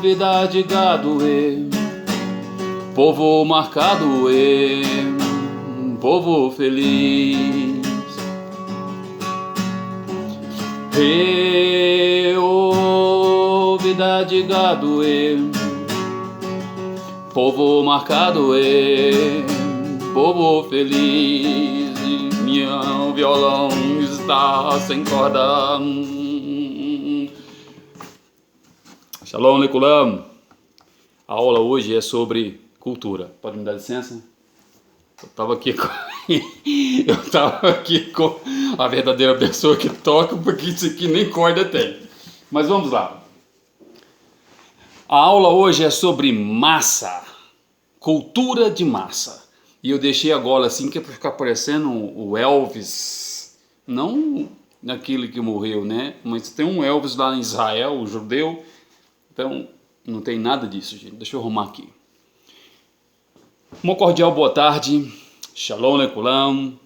Vida de gado, povo marcado, povo feliz. Vida de gado, povo marcado, povo feliz. Meu violão está sem corda. Shalom, Lekulam. A aula hoje é sobre cultura. Pode me dar licença? Eu estava aqui com a verdadeira pessoa que toca, porque isso aqui nem corda tem. Mas vamos lá. A aula hoje é sobre massa, cultura de massa. E eu deixei agora assim que é para ficar parecendo o Elvis, não aquele que morreu, né? Mas tem um Elvis lá em Israel, o judeu. Então, não tem nada disso, gente. Deixa eu arrumar aqui. Uma cordial boa tarde. Shalom, Lekulam.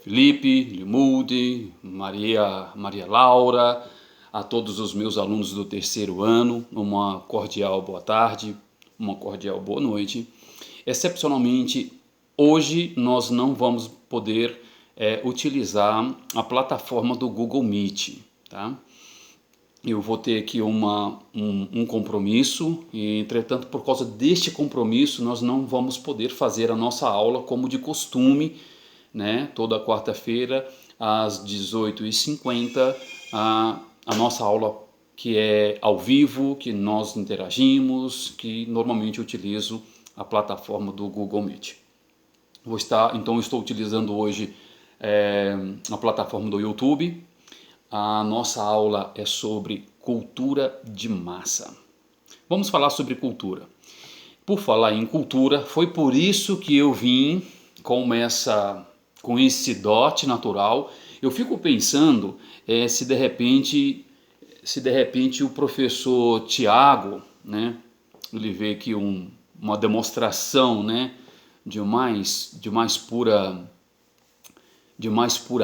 Felipe, Limude, Maria Laura, a todos os meus alunos do terceiro ano, uma cordial boa tarde, uma cordial boa noite. Excepcionalmente, hoje nós não vamos poder utilizar a plataforma do Google Meet, tá? Eu vou ter aqui um compromisso e, entretanto, por causa deste compromisso, nós não vamos poder fazer a nossa aula como de costume, né? Toda quarta-feira, às 18h50, a nossa aula que é ao vivo, que nós interagimos, que normalmente eu utilizo a plataforma do Google Meet. Então, eu estou utilizando hoje a plataforma do YouTube. A nossa aula é sobre cultura de massa. Vamos falar sobre cultura. Por falar em cultura, foi por isso que eu vim com esse dote natural. Eu fico pensando se de repente o professor Tiago, né, ele vê aqui uma demonstração, né, de mais pura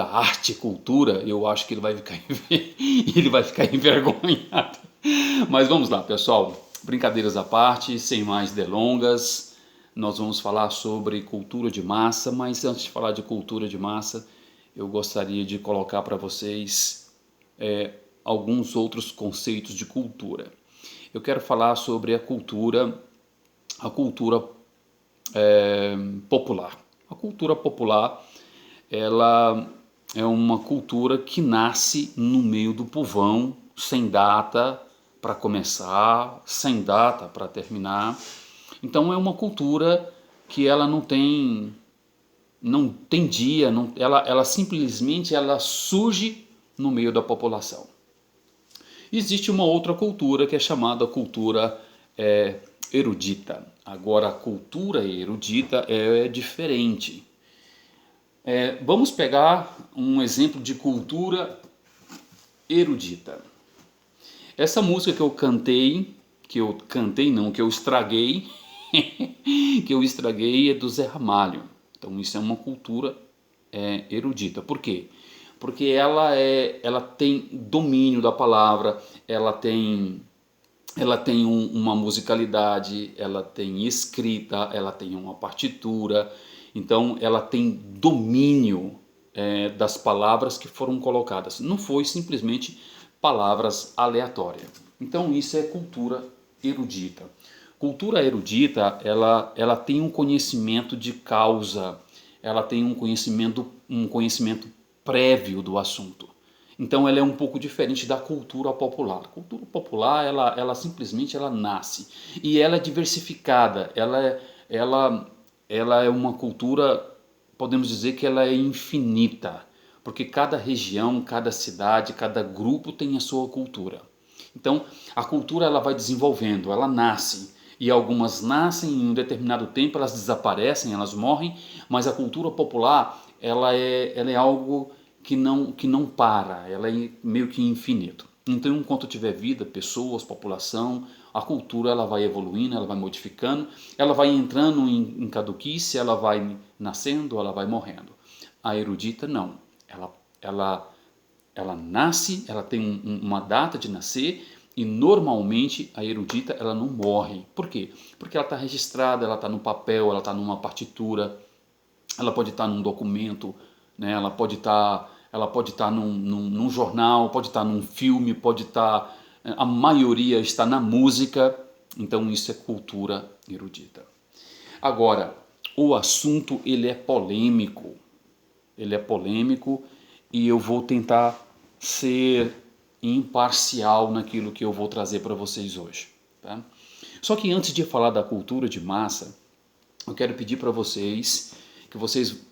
arte e cultura, eu acho que ele vai ficar envergonhado. Mas vamos lá, pessoal, brincadeiras à parte, sem mais delongas, nós vamos falar sobre cultura de massa, mas antes de falar de cultura de massa, eu gostaria de colocar para vocês alguns outros conceitos de cultura. Eu quero falar sobre a cultura popular. A cultura popular, ela é uma cultura que nasce no meio do povão, sem data para começar, sem data para terminar. Então é uma cultura que ela não tem dia, ela simplesmente surge no meio da população. Existe uma outra cultura que é chamada cultura erudita. Agora a cultura erudita é diferente. Vamos pegar um exemplo de cultura erudita. Essa música que eu estraguei, é do Zé Ramalho. Então isso é uma cultura erudita. Por quê? Porque ela tem domínio da palavra, ela tem uma musicalidade, ela tem escrita, ela tem uma partitura. Então ela tem domínio das palavras que foram colocadas. Não foi simplesmente palavras aleatórias. Então isso é cultura erudita. Cultura erudita, ela tem um conhecimento de causa, ela tem um conhecimento prévio do assunto. Então ela é um pouco diferente da cultura popular. A cultura popular, ela simplesmente nasce. E ela é diversificada, ela é uma cultura, podemos dizer que ela é infinita, porque cada região, cada cidade, cada grupo tem a sua cultura. Então, a cultura ela vai desenvolvendo, ela nasce, e algumas nascem em um determinado tempo, elas desaparecem, elas morrem, mas a cultura popular ela é algo que não para, ela é meio que infinito. Então, enquanto tiver vida, pessoas, população, a cultura ela vai evoluindo, ela vai modificando, ela vai entrando em caduquice, ela vai nascendo, ela vai morrendo. A erudita não. Ela, ela nasce, ela tem uma data de nascer e normalmente a erudita ela não morre. Por quê? Porque ela está registrada, ela está no papel, ela está numa partitura, ela pode estar num documento, né? Ela pode estar num jornal, pode estar num filme, pode estar, a maioria está na música, então isso é cultura erudita. Agora, o assunto ele é polêmico e eu vou tentar ser imparcial naquilo que eu vou trazer para vocês hoje. Tá? Só que antes de falar da cultura de massa, eu quero pedir para vocês que vocês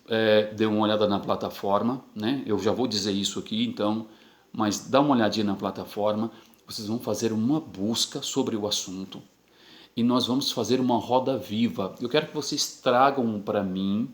dêem uma olhada na plataforma, né? Eu já vou dizer isso aqui, então, mas dá uma olhadinha na plataforma, vocês vão fazer uma busca sobre o assunto e nós vamos fazer uma roda viva. Eu quero que vocês tragam para mim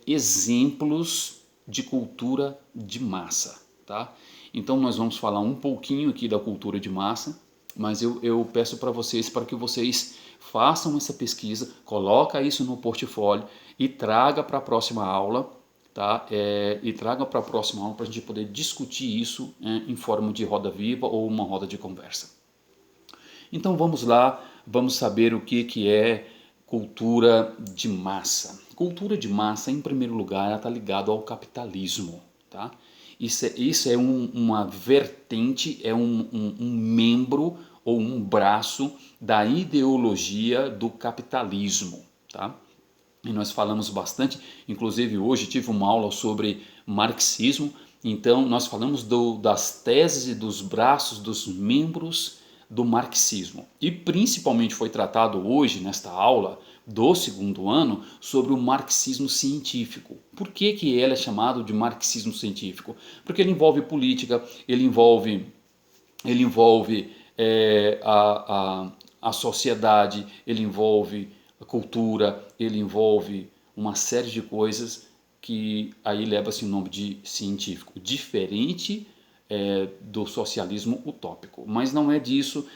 exemplos de cultura de massa, tá? Então nós vamos falar um pouquinho aqui da cultura de massa, mas eu peço para que vocês façam essa pesquisa, coloca isso no portfólio e traga para a próxima aula, tá? E traga para a próxima aula para a gente poder discutir isso em forma de roda viva ou uma roda de conversa. Então vamos lá, vamos saber o que é cultura de massa. Cultura de massa, em primeiro lugar, ela está ligada ao capitalismo, tá? Isso é uma vertente, é um membro ou um braço da ideologia do capitalismo, tá? E nós falamos bastante, inclusive hoje tive uma aula sobre marxismo, então nós falamos das teses e dos braços, dos membros do marxismo. E principalmente foi tratado hoje, nesta aula do segundo ano, sobre o marxismo científico. Por que ele é chamado de marxismo científico? Porque ele envolve política, ele envolve a sociedade, ele envolve a cultura, ele envolve uma série de coisas que aí leva-se o nome de científico, diferente do socialismo utópico. Mas não é disso.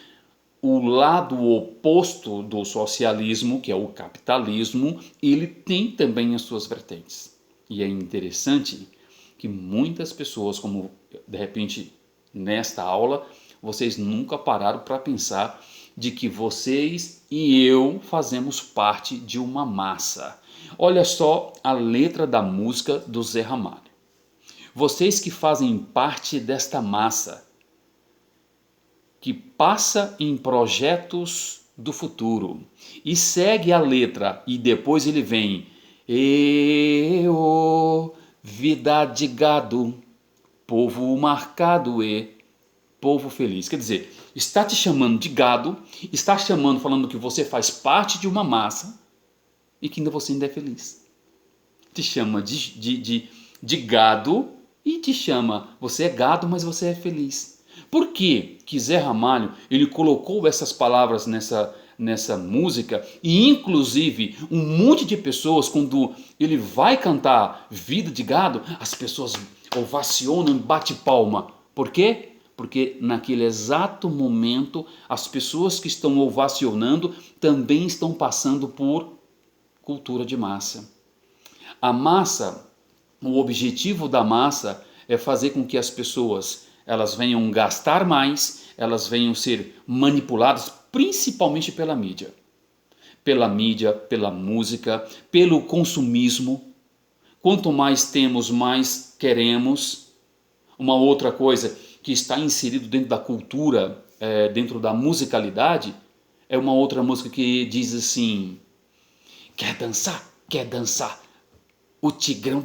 O lado oposto do socialismo, que é o capitalismo, ele tem também as suas vertentes. E é interessante que muitas pessoas, como de repente nesta aula, vocês nunca pararam para pensar de que vocês e eu fazemos parte de uma massa. Olha só a letra da música do Zé Ramalho. Vocês que fazem parte desta massa, que passa em projetos do futuro, e segue a letra, e depois ele vem, vida de gado, povo marcado e povo feliz. Quer dizer, está te chamando de gado, está chamando, falando que você faz parte de uma massa e que você ainda é feliz. Te chama de gado e te chama, você é gado, mas você é feliz. Por que Zé Ramalho ele colocou essas palavras nessa música e inclusive um monte de pessoas, quando ele vai cantar Vida de Gado, as pessoas ovacionam, bate palma. Por quê? Porque naquele exato momento as pessoas que estão ovacionando também estão passando por cultura de massa. A massa, o objetivo da massa é fazer com que as pessoas elas venham gastar mais, elas venham ser manipuladas principalmente pela mídia. Pela mídia, pela música, pelo consumismo. Quanto mais temos, mais queremos. Uma outra coisa que está inserido dentro da cultura, dentro da musicalidade, é uma outra música que diz assim: quer dançar? Quer dançar? O Tigrão